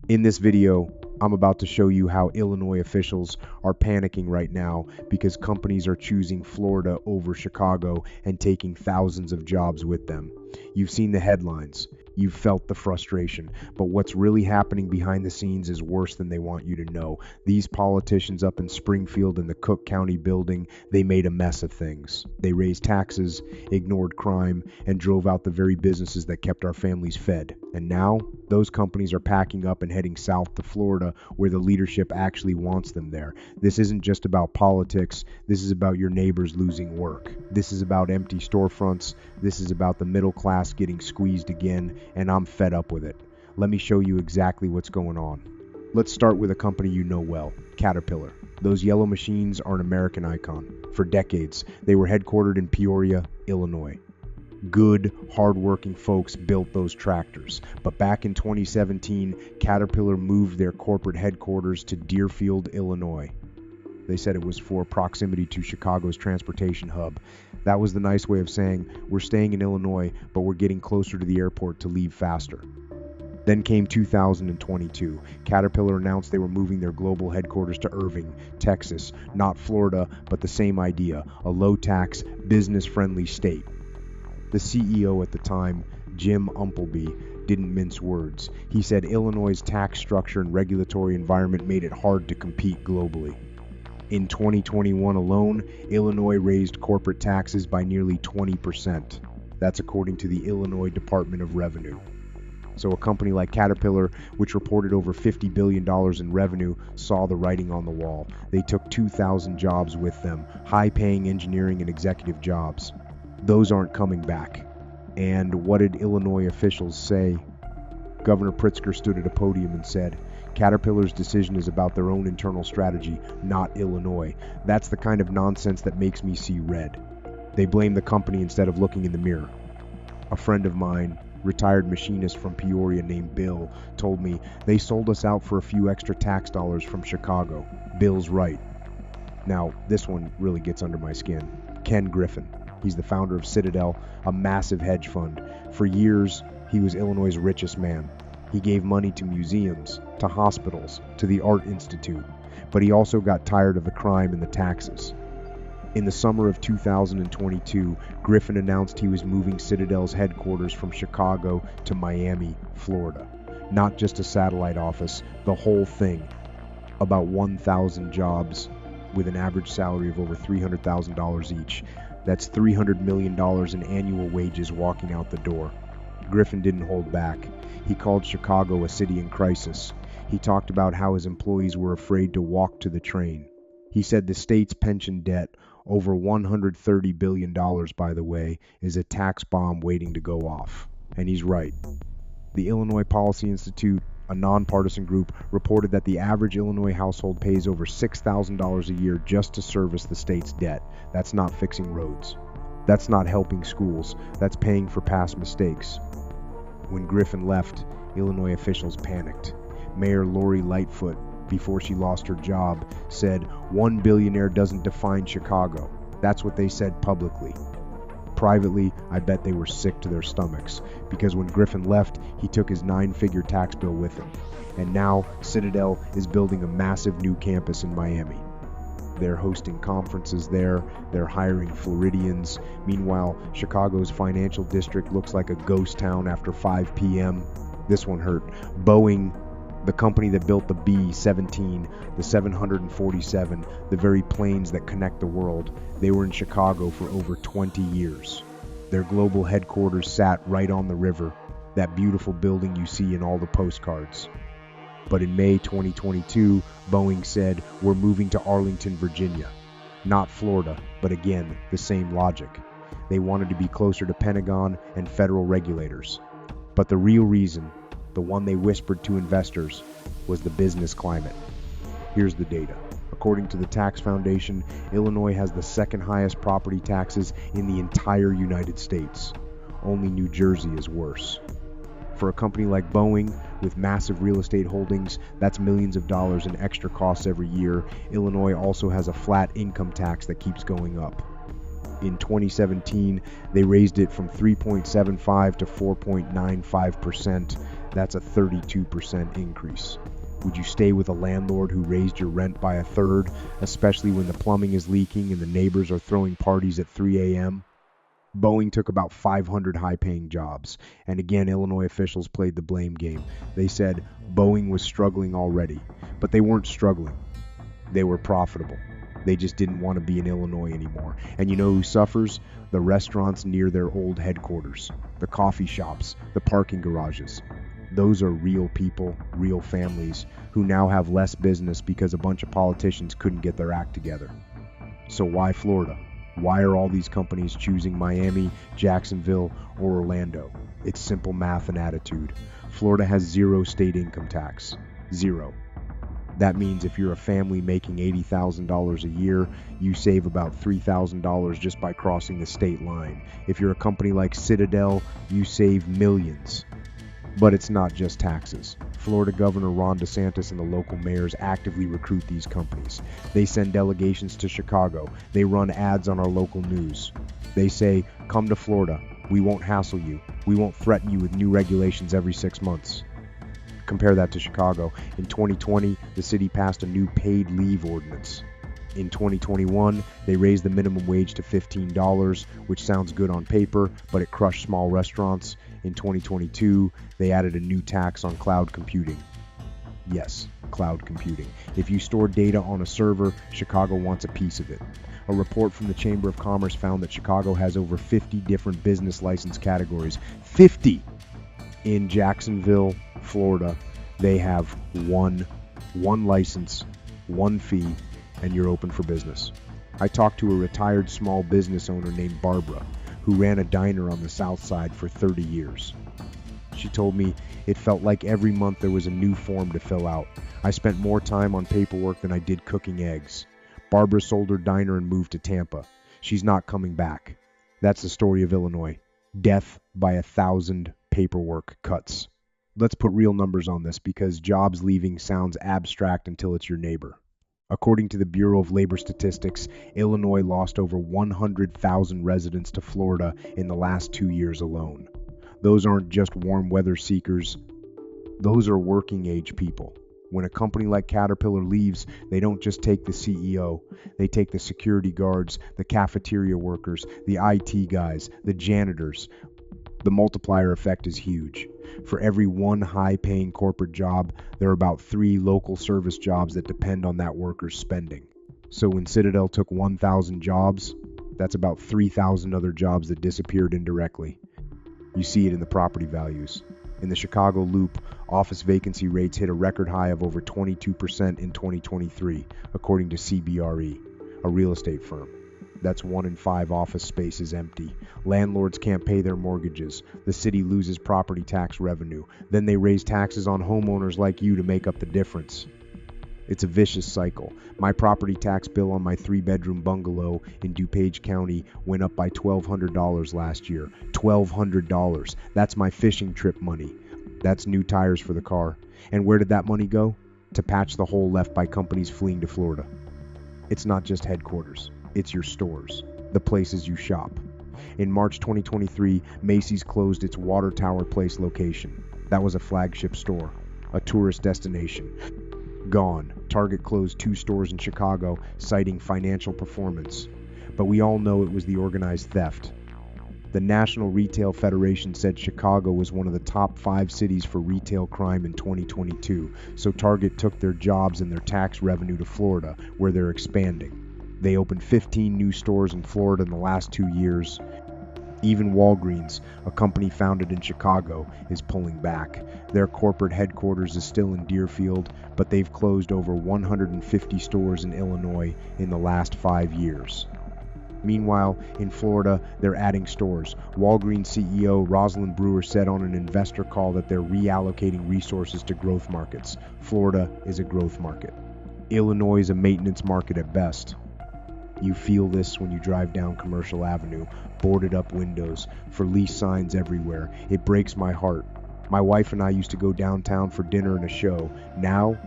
In this video, I'm about to show you how Illinois officials are panicking right now because companies are choosing Florida over Chicago and taking thousands of jobs with them. You've seen the headlines, you've felt the frustration, but what's really happening behind the scenes is worse than they want you to know. These politicians up in Springfield in the Cook County building, they made a mess of things. They raised taxes, ignored crime, and drove out the very businesses that kept our families fed. And now, those companies are packing up and heading south to Florida, where the leadership actually wants them there. This isn't just about politics. This is about your neighbors losing work. This is about empty storefronts. This is about the middle class getting squeezed again, and I'm fed up with it. Let me show you exactly what's going on. Let's start with a company you know well, Caterpillar. Those yellow machines are an American icon. For decades, they were headquartered in Peoria, Illinois. Good, hardworking folks built those tractors. But back in 2017, Caterpillar moved their corporate headquarters to Deerfield, Illinois. They said it was for proximity to Chicago's transportation hub. That was the nice way of saying, we're staying in Illinois, but we're getting closer to the airport to leave faster. Then came 2022. Caterpillar announced they were moving their global headquarters to Irving, Texas. Not Florida, but the same idea, a low-tax, business-friendly state. The CEO at the time, Jim Umpleby, didn't mince words. He said Illinois' tax structure and regulatory environment made it hard to compete globally. In 2021 alone, Illinois raised corporate taxes by nearly 20%. That's according to the Illinois Department of Revenue. So a company like Caterpillar, which reported over $50 billion in revenue, saw the writing on the wall. They took 2,000 jobs with them, high-paying engineering and executive jobs. Those aren't coming back. And what did Illinois officials say? Governor Pritzker stood at a podium and said, Caterpillar's decision is about their own internal strategy, not Illinois. That's the kind of nonsense that makes me see red. They blame the company instead of looking in the mirror. A friend of mine, retired machinist from Peoria named Bill, told me they sold us out for a few extra tax dollars from Chicago. Bill's right. Now, this one really gets under my skin. Ken Griffin. He's the founder of Citadel, a massive hedge fund. For years, he was Illinois' richest man. He gave money to museums, to hospitals, to the Art Institute, but he also got tired of the crime and the taxes. In the summer of 2022, Griffin announced he was moving Citadel's headquarters from Chicago to Miami, Florida. Not just a satellite office, the whole thing. About 1,000 jobs with an average salary of over $300,000 each. That's $300 million in annual wages walking out the door. Griffin didn't hold back. He called Chicago a city in crisis. He talked about how his employees were afraid to walk to the train. He said the state's pension debt, over $130 billion by the way, is a tax bomb waiting to go off. And he's right. The Illinois Policy Institute, a nonpartisan group, reported that the average Illinois household pays over $6,000 a year just to service the state's debt. That's not fixing roads. That's not helping schools. That's paying for past mistakes. When Griffin left, Illinois officials panicked. Mayor Lori Lightfoot, before she lost her job, said, "One billionaire doesn't define Chicago." That's what they said publicly. Privately, I bet they were sick to their stomachs, because when Griffin left, he took his 9-figure tax bill with him. And now, Citadel is building a massive new campus in Miami. They're hosting conferences there, they're hiring Floridians. Meanwhile, Chicago's financial district looks like a ghost town after 5 p.m. This one hurt. Boeing, the company that built the B-17, the 747, the very planes that connect the world, they were in Chicago for over 20 years. Their global headquarters sat right on the river, that beautiful building you see in all the postcards. But in May 2022, Boeing said, we're moving to Arlington, Virginia. Not Florida, but again, the same logic. They wanted to be closer to Pentagon and federal regulators. But the real reason, the one they whispered to investors, was the business climate. Here's the data. According to the Tax Foundation, Illinois has the second highest property taxes in the entire United States. Only New Jersey is worse. For a company like Boeing, with massive real estate holdings, that's millions of dollars in extra costs every year. Illinois also has a flat income tax that keeps going up. In 2017, they raised it from 3.75 to 4.95%. That's a 32% increase. Would you stay with a landlord who raised your rent by a third, especially when the plumbing is leaking and the neighbors are throwing parties at 3 a.m.? Boeing took about 500 high-paying jobs, and again, Illinois officials played the blame game. They said Boeing was struggling already, but they weren't struggling. They were profitable. They just didn't want to be in Illinois anymore. And you know who suffers? The restaurants near their old headquarters, the coffee shops, the parking garages. Those are real people, real families, who now have less business because a bunch of politicians couldn't get their act together. So why Florida? Why are all these companies choosing Miami, Jacksonville, or Orlando? It's simple math and attitude. Florida has zero state income tax. Zero. That means if you're a family making $80,000 a year, you save about $3,000 just by crossing the state line. If you're a company like Citadel, you save millions. But it's not just taxes. Florida Governor Ron DeSantis and the local mayors actively recruit these companies. They send delegations to Chicago. They run ads on our local news. They say, come to Florida. We won't hassle you. We won't threaten you with new regulations every 6 months. Compare that to Chicago. In 2020, the city passed a new paid leave ordinance. In 2021, they raised the minimum wage to $15, which sounds good on paper, but it crushed small restaurants. In 2022, they added a new tax on cloud computing. Yes, cloud computing. If you store data on a server, Chicago wants a piece of it. A report from the Chamber of Commerce found that Chicago has over 50 different business license categories. 50! In Jacksonville, Florida, they have one license, one fee, and you're open for business. I talked to a retired small business owner named Barbara, who ran a diner on the south side for 30 years. She told me it felt like every month there was a new form to fill out. I spent more time on paperwork than I did cooking eggs. Barbara sold her diner and moved to Tampa. She's not coming back. That's the story of Illinois. Death by 1,000 paperwork cuts. Let's put real numbers on this because jobs leaving sounds abstract until it's your neighbor. According to the Bureau of Labor Statistics, Illinois lost over 100,000 residents to Florida in the last 2 years alone. Those aren't just warm weather seekers. Those are working age people. When a company like Caterpillar leaves, they don't just take the CEO. They take the security guards, the cafeteria workers, the IT guys, the janitors. The multiplier effect is huge. For every one high-paying corporate job, there are about 3 local service jobs that depend on that worker's spending. So when Citadel took 1,000 jobs, that's about 3,000 other jobs that disappeared indirectly. You see it in the property values. In the Chicago Loop, office vacancy rates hit a record high of over 22% in 2023, according to CBRE, a real estate firm. That's 1 in 5 office space is empty. Landlords can't pay their mortgages. The city loses property tax revenue. Then they raise taxes on homeowners like you to make up the difference. It's a vicious cycle. My property tax bill on my 3-bedroom bungalow in DuPage County went up by $1,200 last year. $1,200. That's my fishing trip money. That's new tires for the car. And where did that money go? To patch the hole left by companies fleeing to Florida. It's not just headquarters. It's your stores, the places you shop. In March 2023, Macy's closed its Water Tower Place location. That was a flagship store, a tourist destination. Gone. Target closed 2 stores in Chicago, citing financial performance. But we all know it was the organized theft. The National Retail Federation said Chicago was one of the top 5 cities for retail crime in 2022, so Target took their jobs and their tax revenue to Florida, where they're expanding. They opened 15 new stores in Florida in the last 2 years. Even Walgreens, a company founded in Chicago, is pulling back. Their corporate headquarters is still in Deerfield, but they've closed over 150 stores in Illinois in the last 5 years. Meanwhile, in Florida, they're adding stores. Walgreens CEO Rosalind Brewer said on an investor call that they're reallocating resources to growth markets. Florida is a growth market. Illinois is a maintenance market at best. You feel this when you drive down Commercial Avenue, boarded up windows, for lease signs everywhere. It breaks my heart. My wife and I used to go downtown for dinner and a show. Now,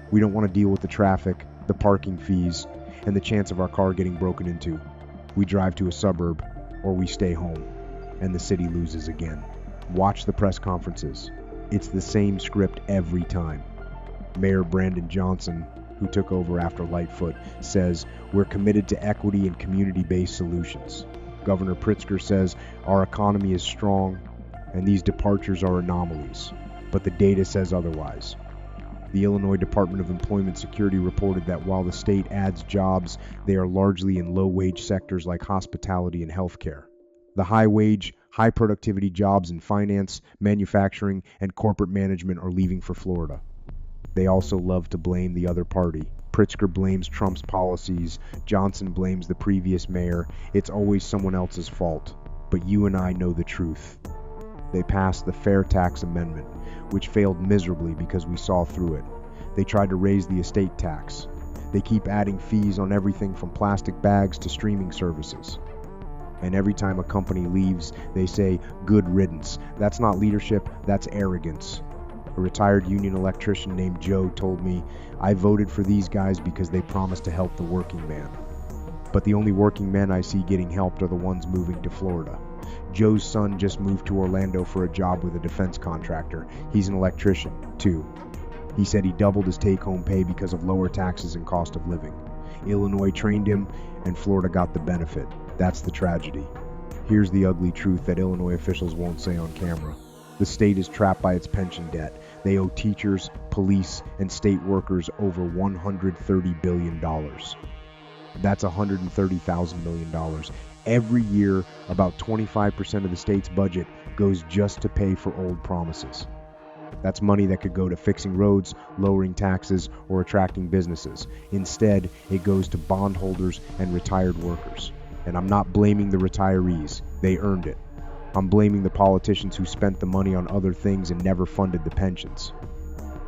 we don't want to deal with the traffic, the parking fees, and the chance of our car getting broken into. We drive to a suburb, or we stay home, and the city loses again. Watch the press conferences. It's the same script every time. Mayor Brandon Johnson, who took over after Lightfoot, says, "We're committed to equity and community-based solutions." Governor Pritzker says, "Our economy is strong, and these departures are anomalies." But the data says otherwise. The Illinois Department of Employment Security reported that while the state adds jobs, they are largely in low-wage sectors like hospitality and healthcare. The high-wage, high-productivity jobs in finance, manufacturing, and corporate management are leaving for Florida. They also love to blame the other party. Pritzker blames Trump's policies. Johnson blames the previous mayor. It's always someone else's fault. But you and I know the truth. They passed the Fair Tax Amendment, which failed miserably because we saw through it. They tried to raise the estate tax. They keep adding fees on everything from plastic bags to streaming services. And every time a company leaves, they say, "Good riddance." That's not leadership, that's arrogance. A retired union electrician named Joe told me, "I voted for these guys because they promised to help the working man." But the only working men I see getting helped are the ones moving to Florida. Joe's son just moved to Orlando for a job with a defense contractor. He's an electrician, too. He said he doubled his take-home pay because of lower taxes and cost of living. Illinois trained him, and Florida got the benefit. That's the tragedy. Here's the ugly truth that Illinois officials won't say on camera. The state is trapped by its pension debt. They owe teachers, police, and state workers over $130 billion. That's $130,000 million. Every year, about 25% of the state's budget goes just to pay for old promises. That's money that could go to fixing roads, lowering taxes, or attracting businesses. Instead, it goes to bondholders and retired workers. And I'm not blaming the retirees. They earned it. I'm blaming the politicians who spent the money on other things and never funded the pensions.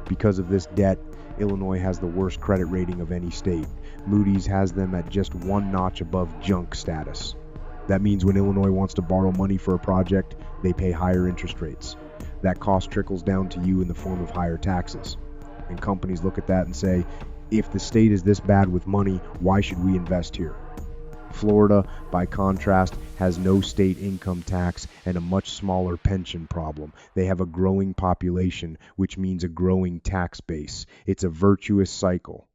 Because of this debt, Illinois has the worst credit rating of any state. Moody's has them at just one notch above junk status. That means when Illinois wants to borrow money for a project, they pay higher interest rates. That cost trickles down to you in the form of higher taxes. And companies look at that and say, if the state is this bad with money, why should we invest here? Florida, by contrast, has no state income tax and a much smaller pension problem. They have a growing population, which means a growing tax base. It's a virtuous cycle.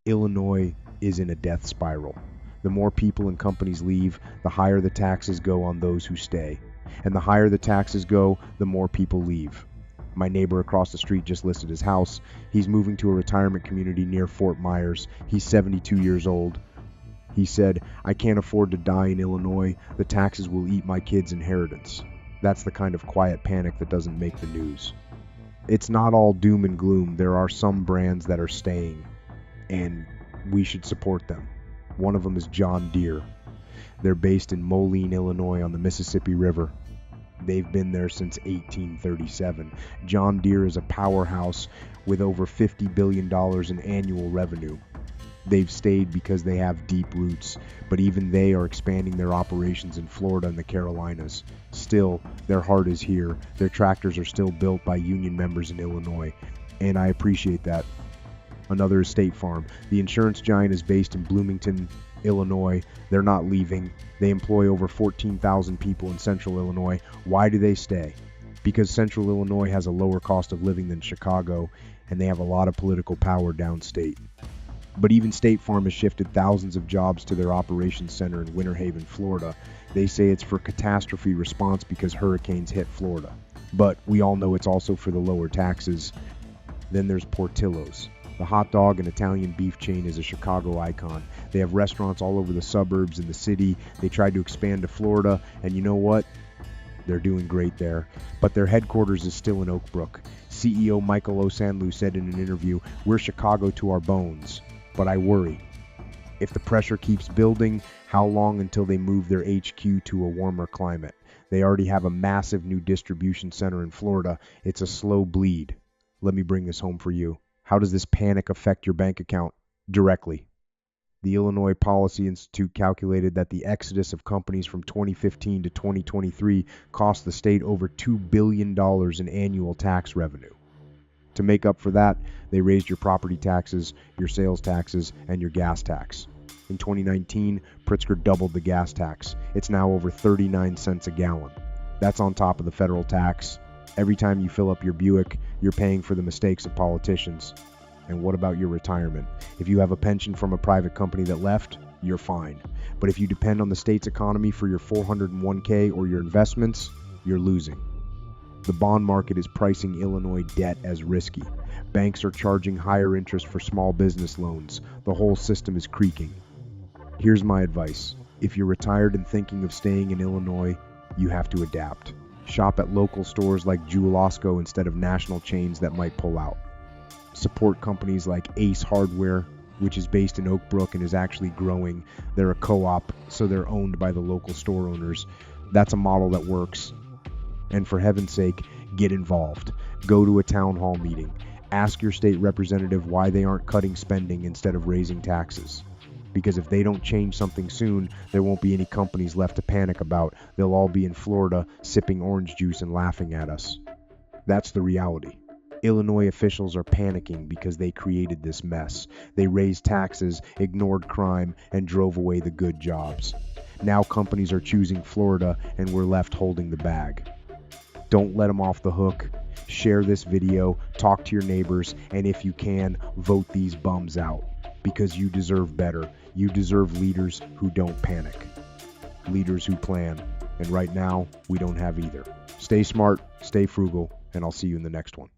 Illinois is in a death spiral. The more people and companies leave, the higher the taxes go on those who stay. And the higher the taxes go, the more people leave. My neighbor across the street just listed his house. He's moving to a retirement community near Fort Myers. He's 72 years old. He said, "I can't afford to die in Illinois. The taxes will eat my kids' inheritance." That's the kind of quiet panic that doesn't make the news. It's not all doom and gloom. There are some brands that are staying, and we should support them. One of them is John Deere. They're based in Moline, Illinois on the Mississippi River. They've been there since 1837. John Deere is a powerhouse with over $50 billion in annual revenue. They've stayed because they have deep roots, but even they are expanding their operations in Florida and the Carolinas. Still, their heart is here. Their tractors are still built by union members in Illinois, and I appreciate that. Another is State Farm. The insurance giant is based in Bloomington, Illinois. They're not leaving. They employ over 14,000 people in Central Illinois. Why do they stay? Because Central Illinois has a lower cost of living than Chicago, and they have a lot of political power downstate. But even State Farm has shifted thousands of jobs to their operations center in Winter Haven, Florida. They say it's for catastrophe response because hurricanes hit Florida. But we all know it's also for the lower taxes. Then there's Portillo's. The hot dog and Italian beef chain is a Chicago icon. They have restaurants all over the suburbs and the city. They tried to expand to Florida, and you know what? They're doing great there. But their headquarters is still in Oak Brook. CEO Michael Osanlu said in an interview, "We're Chicago to our bones. But I worry. If the pressure keeps building, how long until they move their HQ to a warmer climate? They already have a massive new distribution center in Florida. It's a slow bleed." Let me bring this home for you. How does this panic affect your bank account? Directly. The Illinois Policy Institute calculated that the exodus of companies from 2015 to 2023 cost the state over $2 billion in annual tax revenue. To make up for that, they raised your property taxes, your sales taxes, and your gas tax. In 2019, Pritzker doubled the gas tax. It's now over 39 cents a gallon. That's on top of the federal tax Every time you fill up your Buick, you're paying for the mistakes of politicians. And what about your retirement? If you have a pension from a private company that left, you're fine. But if you depend on the state's economy for your 401k or your investments, you're losing. The bond market is pricing Illinois debt as risky. Banks are charging higher interest for small business loans. The whole system is creaking. Here's my advice. If you're retired and thinking of staying in Illinois, you have to adapt. Shop at local stores like Jewel-Osco instead of national chains that might pull out. Support companies like Ace Hardware, which is based in Oak Brook and is actually growing. They're a co-op, so they're owned by the local store owners. That's a model that works. And for heaven's sake, get involved. Go to a town hall meeting. Ask your state representative why they aren't cutting spending instead of raising taxes. Because if they don't change something soon, there won't be any companies left to panic about. They'll all be in Florida sipping orange juice and laughing at us. That's the reality. Illinois officials are panicking because they created this mess. They raised taxes, ignored crime, and drove away the good jobs. Now companies are choosing Florida, and we're left holding the bag. Don't let them off the hook. Share this video, talk to your neighbors, and if you can, vote these bums out. Because you deserve better. You deserve leaders who don't panic. Leaders who plan. And right now, we don't have either. Stay smart, stay frugal, and I'll see you in the next one.